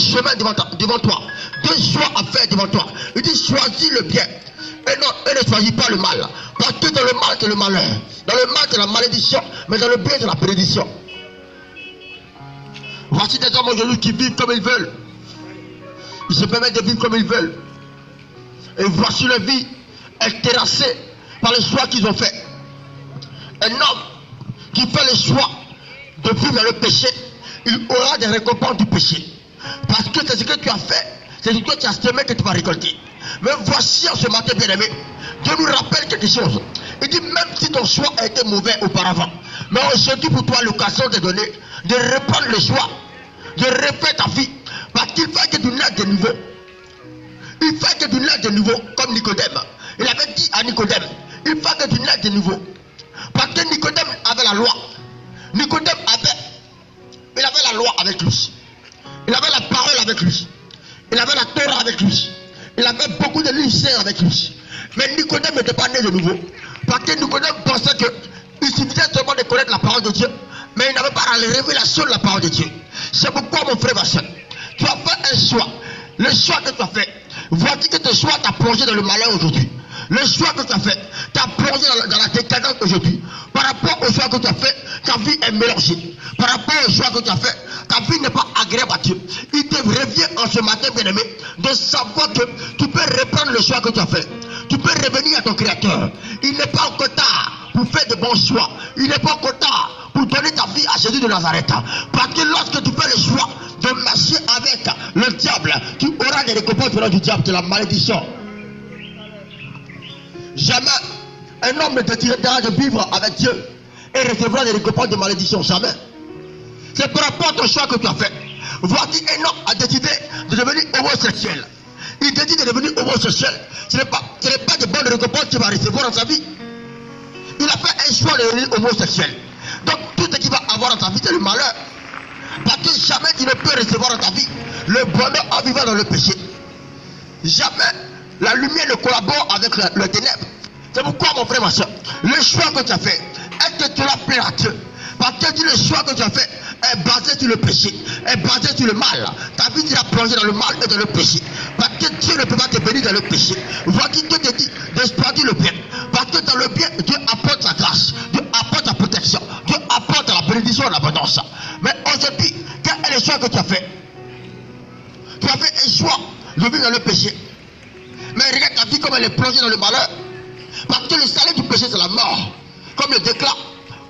chemins devant toi, deux choix à faire devant toi. Il dit choisis le bien et ne choisis pas le mal. Parce que dans le mal c'est le malheur, dans le mal c'est la malédiction, mais dans le bien c'est la bénédiction. Voici des hommes aujourd'hui qui vivent comme ils veulent. Ils se permettent de vivre comme ils veulent. Et voici leur vie est terrassée par les choix qu'ils ont fait. Un homme qui fait le choix de vivre dans le péché, il aura des récompenses du péché. Parce que c'est ce que tu as fait, c'est ce que tu as semé que tu vas récolter. Mais voici en ce matin, bien-aimé, Dieu nous rappelle quelque chose. Il dit même si ton choix a été mauvais auparavant, mais aujourd'hui pour toi l'occasion de donner, de reprendre le choix, de refaire ta vie. Parce qu'il fait que tu naisses de nouveau. Il fait que tu naisses de nouveau, comme Nicodème. Il avait dit à Nicodème, il fait que tu naisses de nouveau. Parce que Nicodème avait la loi. Nicodème il avait la loi avec lui. Il avait la parole avec lui. Il avait la Torah avec lui. Il avait beaucoup de lycéens avec lui. Mais Nicodème n'était pas né de nouveau. Parce que Nicodème pensait qu'il suffisait seulement de connaître la parole de Dieu. Mais il n'avait pas la révélation de la parole de Dieu. C'est pourquoi mon frère, ma soeur, tu as fait un choix. Le choix que tu as fait, voici que ton choix t'a plongé dans le malheur aujourd'hui. Le choix que tu as fait t'a plongé dans la décadence aujourd'hui. Par rapport au choix que tu as fait, ta vie est mélangée. Par rapport au choix que tu as fait, ta vie n'est pas agréable à Dieu. Il te revient en ce matin, bien-aimé, de savoir que tu peux reprendre le choix que tu as fait. Tu peux revenir à ton Créateur. Il n'est pas encore tard pour faire de bons choix. Il n'est pas encore tard pour donner ta vie à Jésus de Nazareth. Parce que lorsque tu fais le choix de marcher avec le diable, tu auras des récompenses venant du diable, de la malédiction. Jamais un homme ne te tirera de vivre avec Dieu et recevra des récompenses de malédiction. Jamais. C'est par rapport à ton choix que tu as fait. Voici un homme a décidé de devenir homosexuel. Il décide de devenir homosexuel. Ce n'est pas de bonnes récompenses qu'il va recevoir dans sa vie. Il a fait un choix de devenir homosexuel. Donc tout ce qu'il va avoir dans sa vie, c'est le malheur. Parce que jamais tu ne peux recevoir dans ta vie le bonheur en vivant dans le péché. Jamais la lumière ne collabore avec le ténèbre. C'est pourquoi mon frère, ma soeur, le choix que tu as fait, est-ce que tu l'as plaît à Dieu? Parce que le choix que tu as fait est basé sur le péché, est basé sur le mal. Ta vie tu l'as plongé dans le mal et dans le péché. Parce que Dieu ne peut pas te bénir dans le péché. Voici Dieu te dit d'exploiter le bien. Parce que dans le bien, Dieu apporte sa grâce, Dieu apporte la protection, Dieu apporte la bénédiction et l'abondance. Mais aujourd'hui, quel est le choix que tu as fait? Tu as fait un choix de vivre dans le péché. Mais regarde ta vie comme elle est plongée dans le malheur. Parce que le salaire du péché c'est la mort. Comme le déclare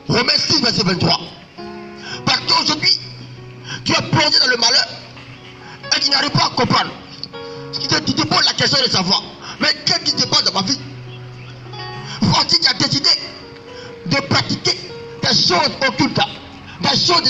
Romains 6 verset 23. Parce qu'aujourd'hui, tu es plongé dans le malheur. Et tu n'arrives pas à comprendre. Tu te poses la question de savoir. Mais qu'est-ce qui se passe dans ma vie? Voici tu as décidé de pratiquer des choses occultes. Des choses